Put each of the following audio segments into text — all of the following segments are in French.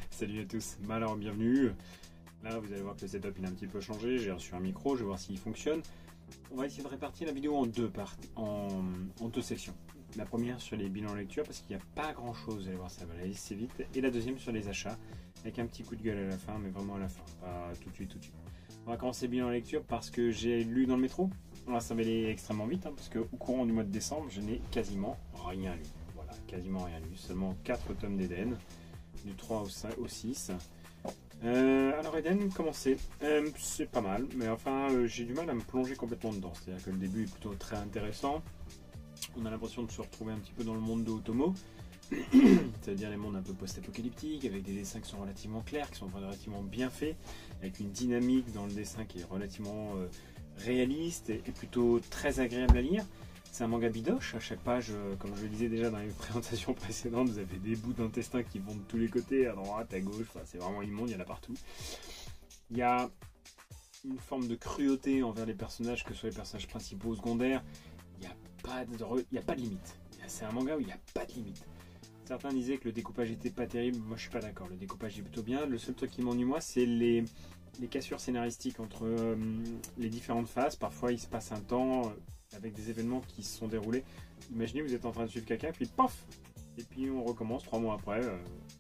Salut à tous, alors bienvenue. Là vous allez voir que le setup il a un petit peu changé, j'ai reçu un micro, je vais voir s'il fonctionne. On va essayer de répartir la vidéo en deux parties, en deux sections. La première sur les bilans lecture parce qu'il n'y a pas grand chose, vous allez voir ça va aller assez vite. Et la deuxième sur les achats, avec un petit coup de gueule à la fin, mais vraiment à la fin, pas tout de suite. On va commencer bilan lecture parce que j'ai lu dans le métro. Alors ça va aller extrêmement vite parce qu'au courant du mois de décembre, je n'ai quasiment rien lu. Voilà, quasiment rien lu, seulement 4 tomes d'Eden. Du 3 au 6. Alors Eden, comment c'est pas mal, mais enfin j'ai du mal à me plonger complètement dedans. C'est-à-dire que le début est plutôt très intéressant. On a l'impression de se retrouver un petit peu dans le monde de Otomo. C'est-à-dire les mondes un peu post-apocalyptiques, avec des dessins qui sont relativement clairs, qui sont relativement bien faits, avec une dynamique dans le dessin qui est relativement réaliste et plutôt très agréable à lire. C'est un manga bidoche, à chaque page, comme je le disais déjà dans les présentations précédentes, vous avez des bouts d'intestin qui vont de tous les côtés, à droite, à gauche, enfin, c'est vraiment immonde, il y en a partout. Il y a une forme de cruauté envers les personnages, que ce soit les personnages principaux ou secondaires, il n'y a pas de limite. C'est un manga où il n'y a pas de limite. Certains disaient que le découpage était pas terrible, moi je suis pas d'accord, le découpage est plutôt bien. Le seul truc qui m'ennuie moi, c'est les cassures scénaristiques entre les différentes phases. Parfois il se passe un temps avec des événements qui se sont déroulés. Imaginez vous êtes en train de suivre quelqu'un, puis paf, et puis on recommence 3 mois après.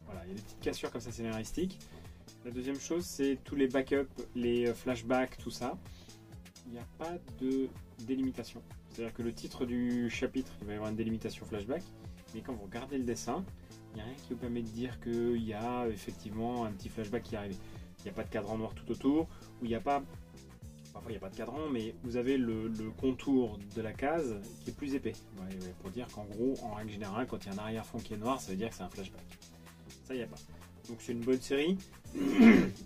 Voilà, il y a des petites cassures comme ça scénaristiques. La deuxième chose, c'est tous les backups, les flashbacks, tout ça. Il n'y a pas de délimitation. C'est-à-dire que le titre du chapitre, il va y avoir une délimitation flashback, mais quand vous regardez le dessin, il n'y a rien qui vous permet de dire qu'il y a effectivement un petit flashback qui est arrivé. Il n'y a pas de cadran noir tout autour, ou il n'y a pas... Parfois il n'y a pas de cadran, mais vous avez le contour de la case qui est plus épais. Ouais, pour dire qu'en gros, en règle générale, quand il y a un arrière-fond qui est noir, ça veut dire que c'est un flashback. Ça, il n'y a pas. Donc c'est une bonne série.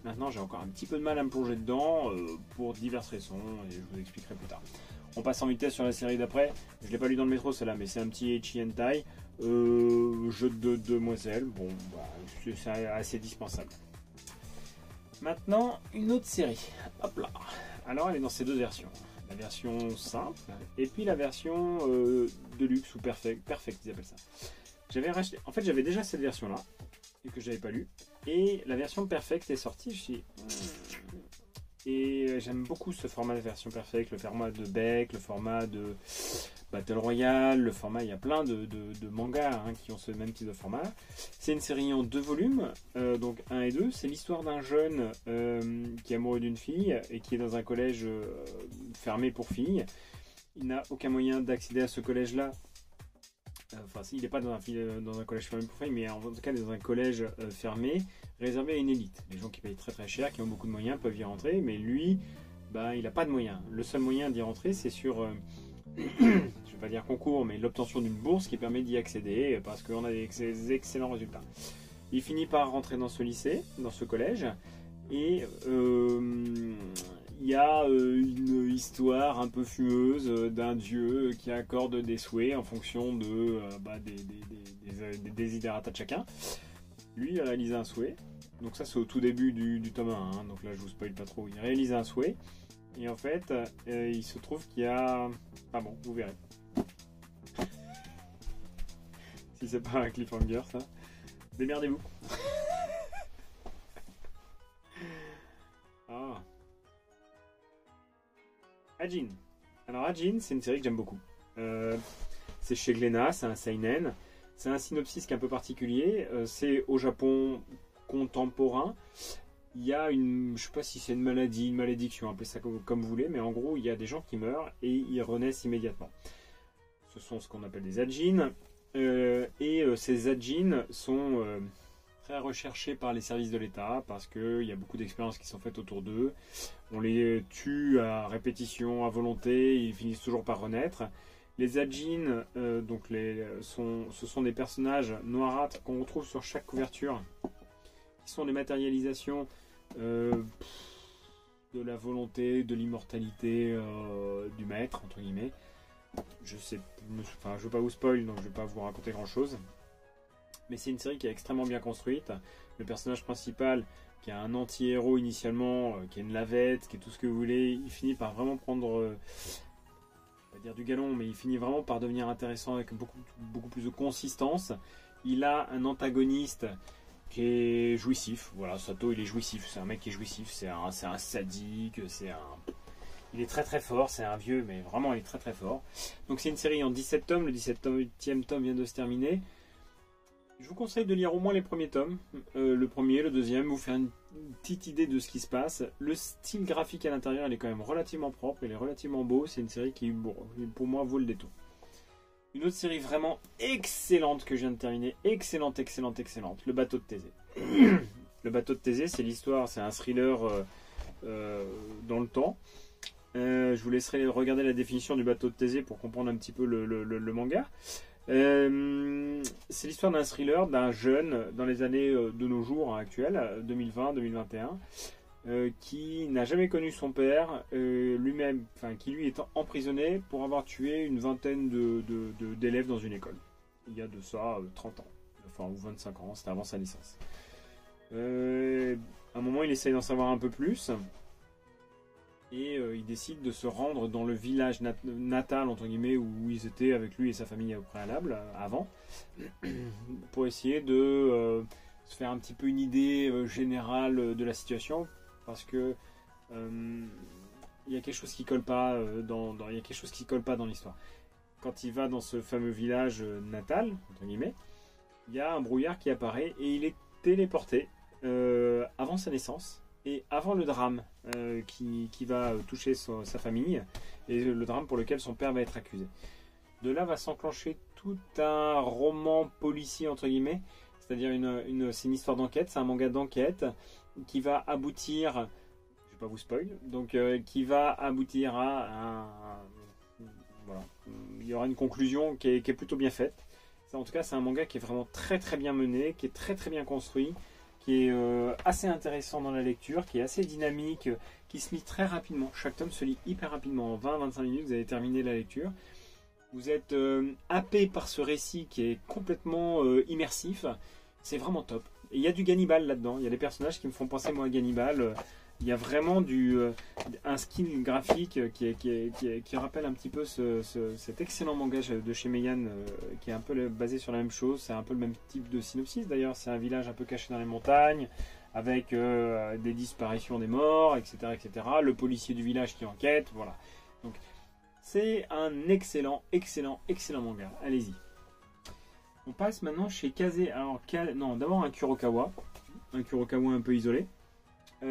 Maintenant, j'ai encore un petit peu de mal à me plonger dedans pour diverses raisons, et je vous expliquerai plus tard. On passe en vitesse sur la série d'après. Je ne l'ai pas lu dans le métro celle-là, mais c'est un petit Ecchi Hentai. Jeu de demoiselles. Bon, bah, c'est assez dispensable. Maintenant, une autre série. Hop là. Alors, elle est dans ces deux versions. La version simple et puis la version deluxe ou perfect, ils appellent ça. J'avais racheté. En fait, j'avais déjà cette version-là et que j'avais pas lu. Et la version perfect est sortie. Je suis... Et j'aime beaucoup ce format de version perfect, le format de Beck, le format de Battle Royale, le format, il y a plein de mangas qui ont ce même type de format. C'est une série en 2 volumes, donc 1 et 2. C'est l'histoire d'un jeune qui est amoureux d'une fille et qui est dans un collège fermé pour filles. Il n'a aucun moyen d'accéder à ce collège-là. Enfin, il n'est pas dans un collège fermé pour filles, mais en tout cas, il est dans un collège fermé, réservé à une élite. Les gens qui payent très très cher, qui ont beaucoup de moyens, peuvent y rentrer, mais lui, bah, il n'a pas de moyens. Le seul moyen d'y rentrer, c'est sur, je ne vais pas dire concours, mais l'obtention d'une bourse qui permet d'y accéder, parce qu'on a des excellents résultats. Il finit par rentrer dans ce lycée, dans ce collège, et il y a une histoire un peu fumeuse d'un dieu qui accorde des souhaits en fonction de, des désidérata de chacun. Lui, il a réalisé un souhait. Donc ça, c'est au tout début du tome 1. Donc là, je vous spoil pas trop. Il réalise un souhait. Et en fait, il se trouve qu'il y a... Ah bon, vous verrez. Si c'est pas un cliffhanger, ça. Démerdez-vous. Ah. Ajin. Alors Ajin, c'est une série que j'aime beaucoup. C'est chez Glénat, c'est un seinen. C'est un synopsis qui est un peu particulier. C'est au Japon contemporain. Il y a une, je sais pas si c'est une malédiction, appelez ça comme vous voulez, mais en gros, il y a des gens qui meurent et ils renaissent immédiatement. Ce sont ce qu'on appelle des Ajin. Ces Ajin sont très recherchés par les services de l'État parce qu'il y a beaucoup d'expériences qui sont faites autour d'eux. On les tue à répétition, à volonté, ils finissent toujours par renaître. Les Ajin, ce sont des personnages noirâtres qu'on retrouve sur chaque couverture, qui sont des matérialisations de la volonté, de l'immortalité du maître, entre guillemets. Je veux pas vous spoil, donc je vais pas vous raconter grand chose. Mais c'est une série qui est extrêmement bien construite. Le personnage principal, qui est un anti-héros initialement, qui est une lavette, qui est tout ce que vous voulez, il finit par vraiment prendre... pas dire du galon, mais il finit vraiment par devenir intéressant avec beaucoup plus de consistance. Il a un antagoniste qui est jouissif. Voilà, Sato il est jouissif, c'est un mec qui est jouissif, c'est un sadique, il est très très fort, c'est un vieux, mais vraiment il est très très fort. Donc c'est une série en 17 tomes, le 17e tome vient de se terminer. Je vous conseille de lire au moins les premiers tomes, le premier, le deuxième, vous faire une petite idée de ce qui se passe. Le style graphique à l'intérieur, il est quand même relativement propre, il est relativement beau, c'est une série qui, bon, pour moi, vaut le détour. Une autre série vraiment excellente que je viens de terminer, excellente, Le bateau de Thésée. Le bateau de Thésée, c'est l'histoire, c'est un thriller dans le temps. Je vous laisserai regarder la définition du bateau de Thésée pour comprendre un petit peu le manga. C'est l'histoire d'un thriller, d'un jeune dans les années de nos jours actuels, 2020-2021, qui n'a jamais connu son père, lui-même, qui lui est emprisonné pour avoir tué une vingtaine d'élèves dans une école. Il y a de ça 30 ans, ou 25 ans, c'était avant sa naissance. À un moment, il essaye d'en savoir un peu plus. Et il décide de se rendre dans le village natal, entre guillemets, où ils étaient avec lui et sa famille au préalable, avant, pour essayer de se faire un petit peu une idée générale de la situation, parce que il y a quelque chose qui colle pas il y a quelque chose qui colle pas dans l'histoire. Quand il va dans ce fameux village natal, entre guillemets, il y a un brouillard qui apparaît et il est téléporté avant sa naissance. Et avant le drame qui va toucher sa famille, et le drame pour lequel son père va être accusé. De là va s'enclencher tout un roman policier, entre guillemets, c'est-à-dire c'est une histoire d'enquête, c'est un manga d'enquête qui va aboutir, je ne vais pas vous spoil, donc qui va aboutir à voilà, il y aura une conclusion qui est plutôt bien faite. En tout cas, c'est un manga qui est vraiment très très bien mené, qui est très très bien construit, qui est assez intéressant dans la lecture, qui est assez dynamique, qui se lit très rapidement. Chaque tome se lit hyper rapidement. En 20-25 minutes, vous avez terminé la lecture. Vous êtes happé par ce récit qui est complètement immersif. C'est vraiment top. Et il y a du Gannibal là-dedans. Il y a des personnages qui me font penser, moi, à Gannibal. Il y a vraiment un style graphique qui rappelle un petit peu cet excellent manga de chez Meian, qui est un peu basé sur la même chose. C'est un peu le même type de synopsis d'ailleurs. C'est un village un peu caché dans les montagnes, avec des disparitions des morts, etc., etc. Le policier du village qui enquête, voilà. Donc c'est un excellent manga. Allez-y. On passe maintenant chez Kaze. Alors, d'abord un Kurokawa un peu isolé.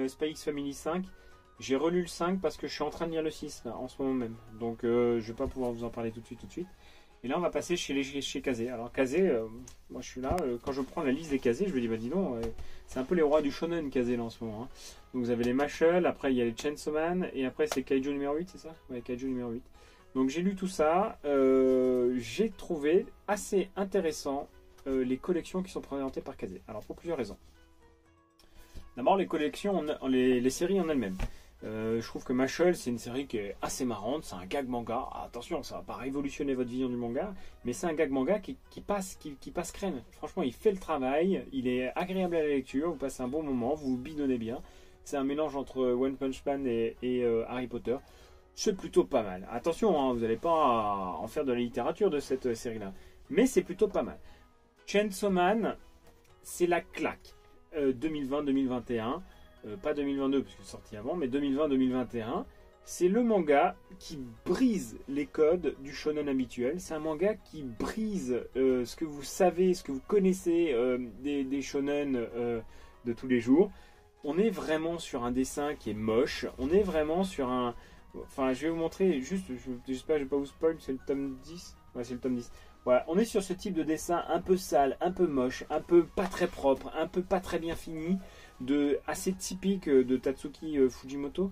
Spy X Family 5, j'ai relu le 5 parce que je suis en train de lire le 6 là, en ce moment même, donc je vais pas pouvoir vous en parler tout de suite. Et là on va passer chez Kaze. Alors Kaze, moi je suis là, quand je prends la liste des Kaze, je me dis bah dis donc, c'est un peu les rois du shonen Kaze là en ce moment, hein. Donc vous avez les Mashle, après il y a les Chainsaw Man, et après c'est Kaiju numéro 8, c'est ça? Ouais, Kaiju numéro 8. Donc j'ai lu tout ça, j'ai trouvé assez intéressant les collections qui sont présentées par Kaze. Alors pour plusieurs raisons. D'abord les collections, les séries en elles-mêmes. Je trouve que Mashle, c'est une série qui est assez marrante, c'est un gag manga. Attention, ça va pas révolutionner votre vision du manga, mais c'est un gag manga qui passe crème. Franchement, il fait le travail, il est agréable à la lecture, vous passez un bon moment, vous vous bidonnez bien. C'est un mélange entre One Punch Man et Harry Potter. C'est plutôt pas mal. Attention, hein, vous n'allez pas en faire de la littérature de cette série-là, mais c'est plutôt pas mal. Chainsaw Man, c'est la claque. 2020-2021, pas 2022 parce que c'est sorti avant, mais 2020-2021, c'est le manga qui brise les codes du shonen habituel. C'est un manga qui brise ce que vous savez, ce que vous connaissez des shonen de tous les jours. On est vraiment sur un dessin qui est moche, on est vraiment sur un... Enfin, je vais vous montrer, juste, j'espère que je ne vais pas vous spoil, c'est le tome 10. Ouais, c'est le tome 10. Voilà, on est sur ce type de dessin un peu sale, un peu moche, un peu pas très propre, un peu pas très bien fini, assez typique de Tatsuki Fujimoto.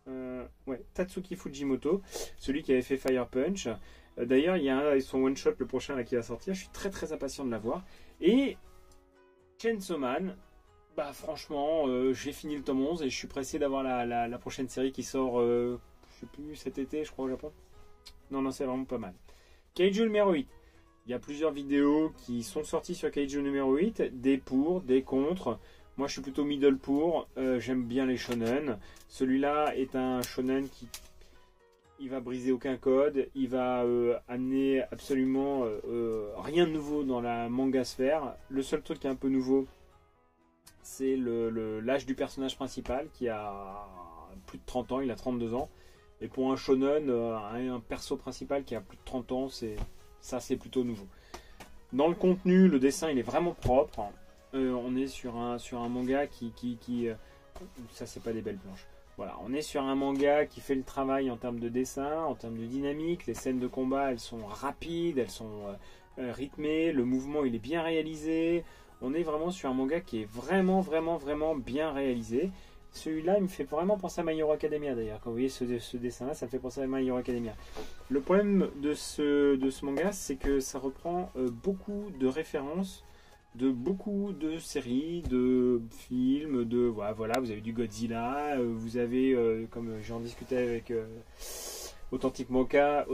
Ouais, Tatsuki Fujimoto, celui qui avait fait Fire Punch. D'ailleurs, il y a son one shot, le prochain là, qui va sortir. Je suis très très impatient de la voir. Et Chainsaw Man, bah franchement, j'ai fini le tome 11 et je suis pressé d'avoir la prochaine série qui sort, je sais plus, cet été, je crois, au Japon. Non, c'est vraiment pas mal. Kaiju numéro 8. Il y a plusieurs vidéos qui sont sorties sur Kaiju numéro 8, des pour, des contre. Moi, je suis plutôt middle pour. J'aime bien les shonen. Celui-là est un shonen qui il va briser aucun code. Il va amener absolument rien de nouveau dans la manga sphère. Le seul truc qui est un peu nouveau, C'est l'âge du personnage principal qui a plus de 30 ans, il a 32 ans. Et pour un shonen, un perso principal qui a plus de 30 ans, c'est plutôt nouveau. Dans le contenu, le dessin il est vraiment propre. On est sur un manga ça c'est pas des belles planches. Voilà, on est sur un manga qui fait le travail en termes de dessin, en termes de dynamique. Les scènes de combat, elles sont rapides, elles sont rythmées. Le mouvement, il est bien réalisé. On est vraiment sur un manga qui est vraiment, vraiment, vraiment bien réalisé. Celui-là, il me fait vraiment penser à My Hero Academia d'ailleurs. Quand vous voyez ce dessin-là, ça me fait penser à My Hero Academia. Le problème de ce manga, c'est que ça reprend beaucoup de références de beaucoup de séries, de films, voilà, vous avez du Godzilla, vous avez, comme j'en discutais avec Authentic Manga,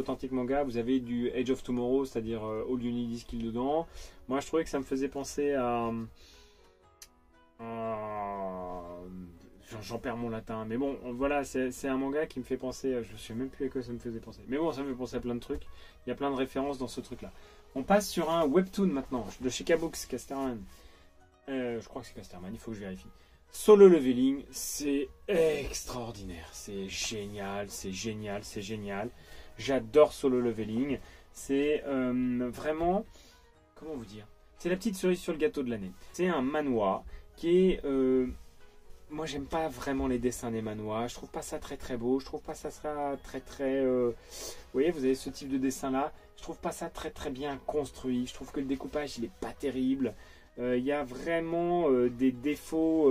vous avez du Age of Tomorrow, c'est-à-dire All You Need Is Kill dedans. Moi, je trouvais que ça me faisait penser à j'en perds mon latin, mais bon, voilà, c'est un manga qui me fait penser, je ne sais même plus à quoi ça me faisait penser, mais bon, ça me fait penser à plein de trucs, il y a plein de références dans ce truc-là. On passe sur un webtoon maintenant, de chez Kabooks, Casterman. Je crois que c'est Casterman, il faut que je vérifie. Solo Leveling, c'est extraordinaire, c'est génial, c'est génial, c'est génial. J'adore Solo Leveling, c'est vraiment, comment vous dire, c'est la petite cerise sur le gâteau de l'année. C'est un manhwa qui est... moi j'aime pas vraiment les dessins des manhwas, je trouve pas ça très très beau, je trouve pas ça sera très très... vous voyez, vous avez ce type de dessin là, je trouve pas ça très très bien construit, je trouve que le découpage il est pas terrible, il y a vraiment des défauts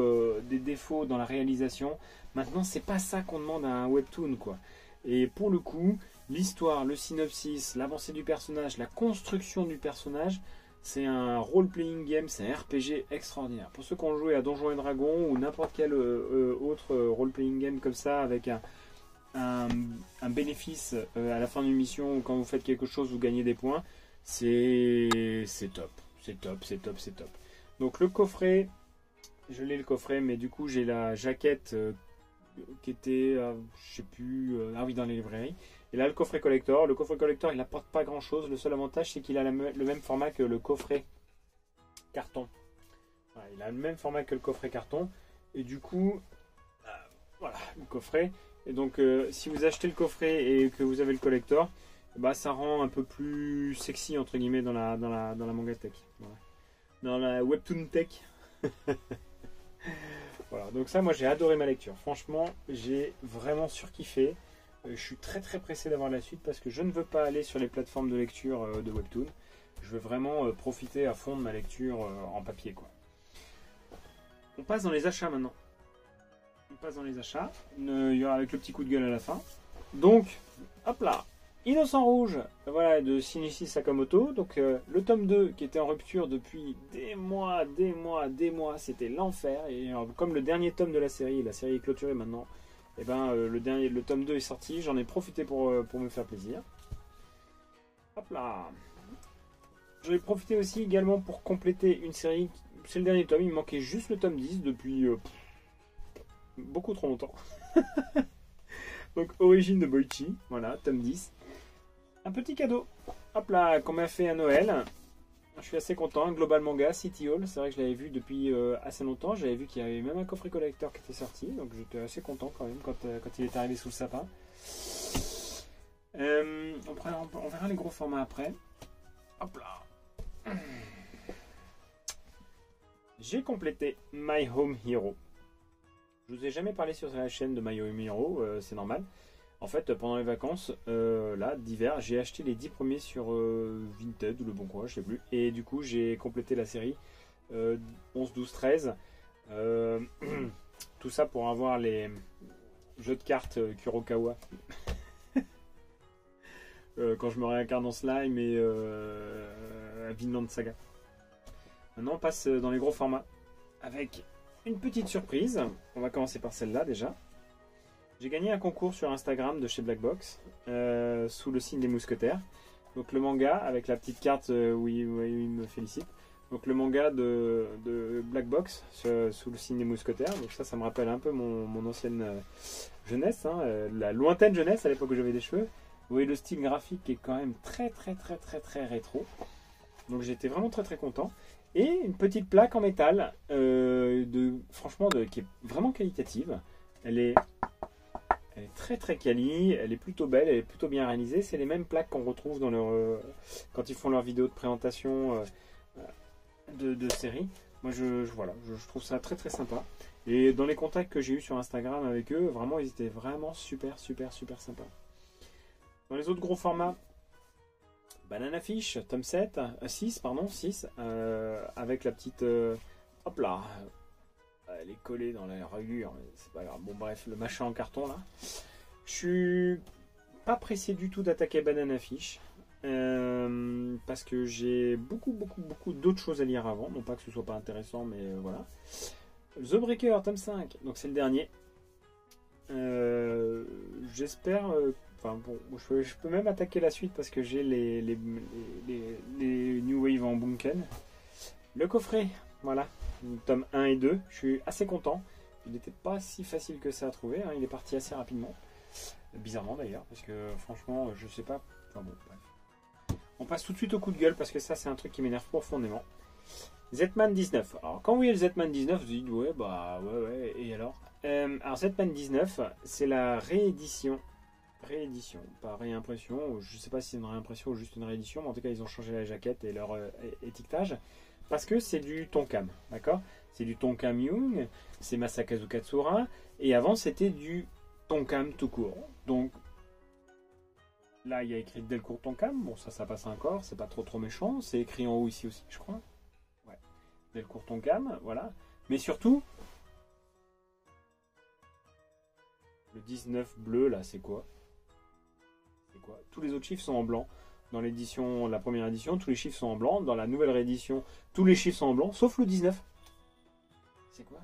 dans la réalisation. Maintenant c'est pas ça qu'on demande à un webtoon quoi. Et pour le coup, l'histoire, le synopsis, l'avancée du personnage, la construction du personnage, c'est un role-playing game, c'est un RPG extraordinaire. Pour ceux qui ont joué à Donjons et Dragons ou n'importe quel autre role-playing game comme ça, avec un bénéfice à la fin d'une mission, ou quand vous faites quelque chose, vous gagnez des points, c'est top. C'est top, c'est top, c'est top. Donc le coffret, je l'ai le coffret, mais du coup j'ai la jaquette qui était, je sais plus, ah oui, dans les librairies. Et là, le coffret collector. Le coffret collector, il n'apporte pas grand chose. Le seul avantage, c'est qu'il a le même format que le coffret carton. Voilà, il a le même format que le coffret carton. Et du coup, voilà, le coffret. Et donc, si vous achetez le coffret et que vous avez le collector, bah, ça rend un peu plus sexy, entre guillemets, dans la manga tech. Voilà. Dans la webtoon tech. Voilà, donc ça, moi, j'ai adoré ma lecture. Franchement, j'ai vraiment surkiffé. Je suis très très pressé d'avoir la suite parce que je ne veux pas aller sur les plateformes de lecture de Webtoon. Je veux vraiment profiter à fond de ma lecture en papier quoi. On passe dans les achats maintenant. On passe dans les achats. Il y aura avec le petit coup de gueule à la fin. Donc, hop là, Innocent Rouge, voilà, de Shinichi Sakamoto. Donc le tome 2 qui était en rupture depuis des mois, c'était l'enfer. Et comme le dernier tome de la série est clôturée maintenant. Et ben le tome 2 est sorti, j'en ai profité pour me faire plaisir. Hop là. J'en ai profité aussi également pour compléter une série. C'est le dernier tome, il me manquait juste le tome 10 depuis beaucoup trop longtemps. Donc Origine de Boichi, voilà, tome 10. Un petit cadeau, hop là, qu'on m'a fait à Noël. Je suis assez content, Global Manga, City Hall, c'est vrai que je l'avais vu depuis assez longtemps, j'avais vu qu'il y avait même un coffret collector qui était sorti, donc j'étais assez content quand même quand il est arrivé sous le sapin. On verra les gros formats après. Hop là. J'ai complété My Home Hero. Je vous ai jamais parlé sur la chaîne de My Home Hero, c'est normal. En fait, pendant les vacances, là, d'hiver, j'ai acheté les 10 premiers sur Vinted ou Le Bon Coin, je sais plus. Et du coup, j'ai complété la série 11, 12, 13. Tout ça pour avoir les jeux de cartes Kurokawa. Quand je me réincarne en slime et à Vinland Saga. Maintenant, on passe dans les gros formats avec une petite surprise. On va commencer par celle-là déjà. J'ai gagné un concours sur Instagram de chez Blackbox sous le signe des mousquetaires. Donc le manga avec la petite carte où il me félicite. Donc le manga de Blackbox sous le signe des mousquetaires. Donc ça me rappelle un peu mon ancienne jeunesse, hein, la lointaine jeunesse à l'époque où j'avais des cheveux. Vous voyez le style graphique qui est quand même très rétro. Donc j'étais vraiment très content. Et une petite plaque en métal franchement, qui est vraiment qualitative. Elle est très très quali, elle est plutôt belle, elle est plutôt bien réalisée. C'est les mêmes plaques qu'on retrouve dans quand ils font leurs vidéos de présentation de séries. Moi, voilà, je trouve ça très très sympa. Et dans les contacts que j'ai eu sur Instagram avec eux, vraiment, ils étaient vraiment super sympas. Dans les autres gros formats, Banana Fish, tome 6, avec la petite... hop là, elle est collée dans la rayure, mais c'est pas grave. Bon bref, le machin en carton là. Je suis pas pressé du tout d'attaquer Banana Fish. Parce que j'ai beaucoup d'autres choses à lire avant. Non pas que ce soit pas intéressant, mais voilà. The Breaker, tome 5, donc c'est le dernier. J'espère... Enfin bon, je peux même attaquer la suite parce que j'ai les New Wave en Bunken. Le coffret, voilà, tome 1 et 2, je suis assez content. Il n'était pas si facile que ça à trouver, hein. Il est parti assez rapidement. Bizarrement d'ailleurs, parce que franchement, je sais pas. Enfin bon, bref. On passe tout de suite au coup de gueule parce que ça, c'est un truc qui m'énerve profondément. Zetman 19. Alors, quand vous voyez le Zetman 19, vous dites ouais, et alors alors, Zetman 19, c'est la réédition, pas réimpression, je sais pas si c'est une réimpression ou juste une réédition, mais en tout cas, ils ont changé la jaquette et leur étiquetage. Parce que c'est du Tonkam, d'accord? C'est du Tonkam Young, c'est Masakazu Katsura, et avant c'était du Tonkam tout court. Donc là il y a écrit Delcourt Tonkam, bon ça passe encore, c'est pas trop méchant, c'est écrit en haut ici aussi, je crois. Ouais, Delcourt Tonkam, voilà. Mais surtout, le 19 bleu là, c'est quoi? Tous les autres chiffres sont en blanc. Dans l'édition, la première édition, tous les chiffres sont en blanc. Dans la nouvelle réédition, tous les chiffres sont en blanc, sauf le 19. C'est quoi?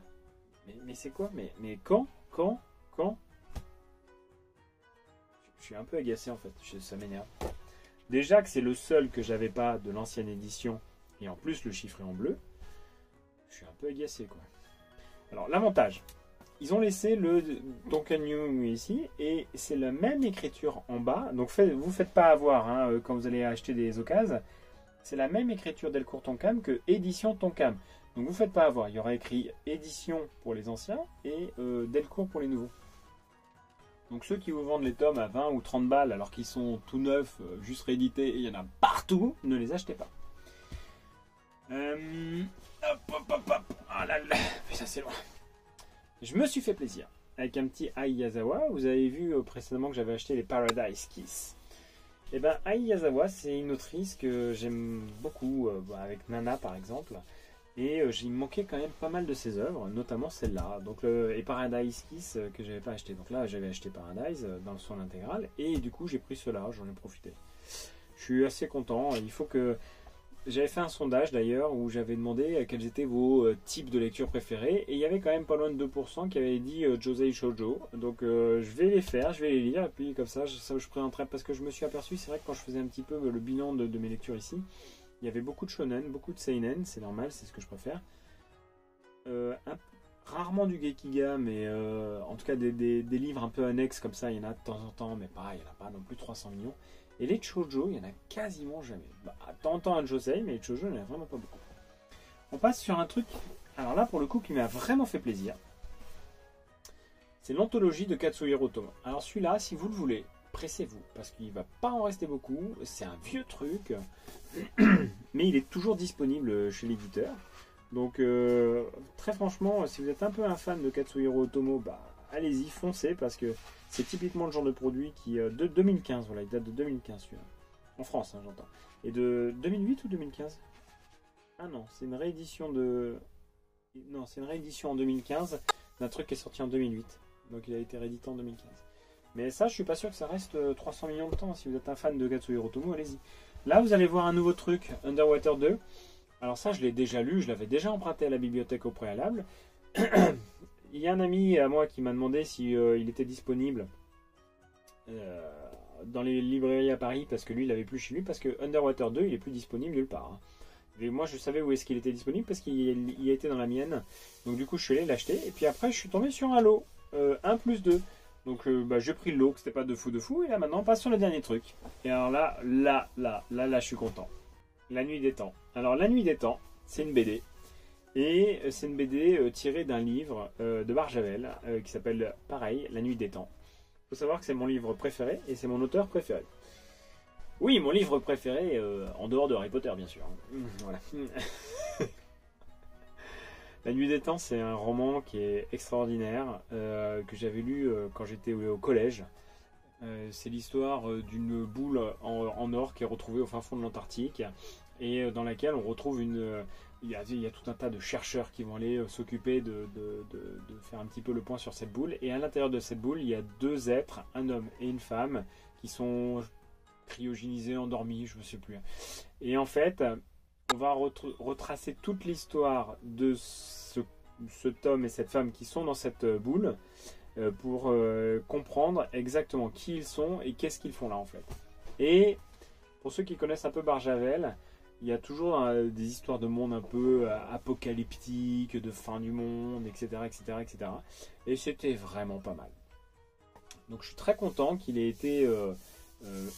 Mais c'est quoi? Mais quand? Je suis un peu agacé en fait, ça m'énerve. Déjà que c'est le seul que j'avais pas de l'ancienne édition, et en plus le chiffre est en bleu, je suis un peu agacé quoi. Alors l'avantage, ils ont laissé le Tonkam Young ici, et c'est la même écriture en bas. Donc vous faites pas avoir hein, quand vous allez acheter des occasions. C'est la même écriture Delcourt Tonkam que édition Tonkam. Donc vous faites pas avoir. Il y aura écrit édition pour les anciens et Delcourt pour les nouveaux. Donc ceux qui vous vendent les tomes à 20 ou 30 balles alors qu'ils sont tout neufs, juste réédités, et il y en a partout, ne les achetez pas. Hop. Ah là là, ça c'est loin. Je me suis fait plaisir avec un petit Ai Yazawa. Vous avez vu précédemment que j'avais acheté les Paradise Kiss. Et ben Ai Yazawa, c'est une autrice que j'aime beaucoup, avec Nana par exemple. Et il me manquait quand même pas mal de ses œuvres, notamment celle-là. Donc et Paradise Kiss que j'avais pas acheté. Donc là j'avais acheté Paradise dans le son intégral. Et du coup j'ai pris cela, j'en ai profité. Je suis assez content. Il faut que... J'avais fait un sondage d'ailleurs où j'avais demandé quels étaient vos types de lecture préférés, et il y avait quand même pas loin de 2% qui avaient dit Josei Shoujo. Donc je vais les faire, je vais les lire, et puis comme ça je présenterai, parce que je me suis aperçu, c'est vrai que quand je faisais un petit peu le bilan de mes lectures ici, il y avait beaucoup de shonen, beaucoup de seinen, c'est normal, c'est ce que je préfère. Rarement du Gekiga, mais en tout cas des livres un peu annexes comme ça, il y en a de temps en temps, mais pareil, il n'y en a pas non plus 300 millions. Et les shoujo, il n'y en a quasiment jamais. Bah, de temps en temps un josei, mais les shoujo, il n'y en a vraiment pas beaucoup. On passe sur un truc, alors là pour le coup, qui m'a vraiment fait plaisir. C'est l'anthologie de Katsuhiro Otomo. Alors celui-là, si vous le voulez, pressez-vous, parce qu'il ne va pas en rester beaucoup. C'est un vieux truc, mais il est toujours disponible chez l'éditeur. Donc très franchement, si vous êtes un peu un fan de Katsuhiro Otomo, bah, allez-y, foncez, parce que c'est typiquement le genre de produit qui de 2015, voilà, il date de 2015 celui-là. En France, hein, j'entends. Et de 2008 ou 2015? Ah non, c'est une réédition de... Non, c'est une réédition en 2015 d'un truc qui est sorti en 2008. Donc il a été réédité en 2015. Mais ça, je suis pas sûr que ça reste 300 millions de temps. Si vous êtes un fan de Katsuhiro Otomo, allez-y. Là, vous allez voir un nouveau truc, Underwater 2. Alors ça, je l'ai déjà lu, je l'avais déjà emprunté à la bibliothèque au préalable. Il y a un ami à moi qui m'a demandé si il était disponible dans les librairies à Paris, parce que lui, il l'avait plus chez lui, parce que Underwater 2, il est plus disponible nulle part. Hein. Et moi, je savais où est-ce qu'il était disponible, parce qu'il a été dans la mienne. Donc du coup, je suis allé l'acheter. Et puis après, je suis tombé sur un lot, 1+2. Donc j'ai pris le lot, que c'était pas de fou. Et là, maintenant, on passe sur le dernier truc. Et alors là, je suis content. La Nuit des Temps. Alors, La Nuit des Temps, c'est une BD. Et c'est une BD tirée d'un livre de Barjavel qui s'appelle pareil, La Nuit des Temps. Il faut savoir que c'est mon livre préféré et c'est mon auteur préféré. Oui, mon livre préféré en dehors de Harry Potter, bien sûr. Voilà. La Nuit des Temps, c'est un roman qui est extraordinaire, que j'avais lu quand j'étais au collège. C'est l'histoire d'une boule en or qui est retrouvée au fin fond de l'Antarctique et dans laquelle on retrouve il y a tout un tas de chercheurs qui vont aller s'occuper de faire un petit peu le point sur cette boule. Et à l'intérieur de cette boule, il y a deux êtres, un homme et une femme, qui sont cryogénisés, endormis, je ne sais plus. Et en fait, on va retracer toute l'histoire de cet homme et cette femme qui sont dans cette boule pour comprendre exactement qui ils sont et qu'est-ce qu'ils font là en fait. Et pour ceux qui connaissent un peu Barjavel, il y a toujours des histoires de monde un peu apocalyptiques, de fin du monde, etc. etc., etc. Et c'était vraiment pas mal. Donc je suis très content qu'il ait été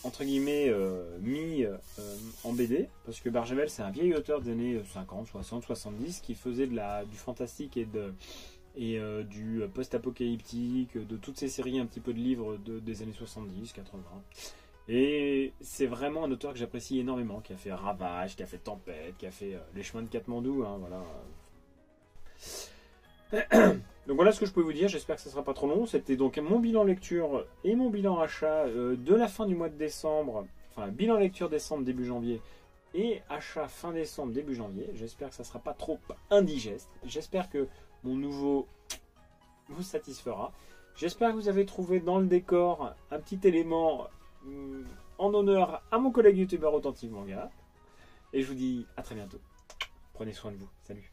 entre guillemets mis en BD, parce que Barjavel c'est un vieil auteur des années 50, 60, 70 qui faisait du fantastique et du post-apocalyptique, de toutes ces séries un petit peu de livres des années 70, 80. Et c'est vraiment un auteur que j'apprécie énormément, qui a fait Ravage, qui a fait Tempête, qui a fait Les Chemins de Katmandou, hein, voilà. Donc voilà ce que je peux vous dire, j'espère que ça ne sera pas trop long. C'était donc mon bilan lecture et mon bilan achat de la fin du mois de décembre, enfin bilan lecture décembre, début janvier, et achat fin décembre, début janvier. J'espère que ça ne sera pas trop indigeste. J'espère que mon nouveau vous satisfera. J'espère que vous avez trouvé dans le décor un petit élément en honneur à mon collègue youtubeur Authentique Manga. Et je vous dis à très bientôt. Prenez soin de vous. Salut.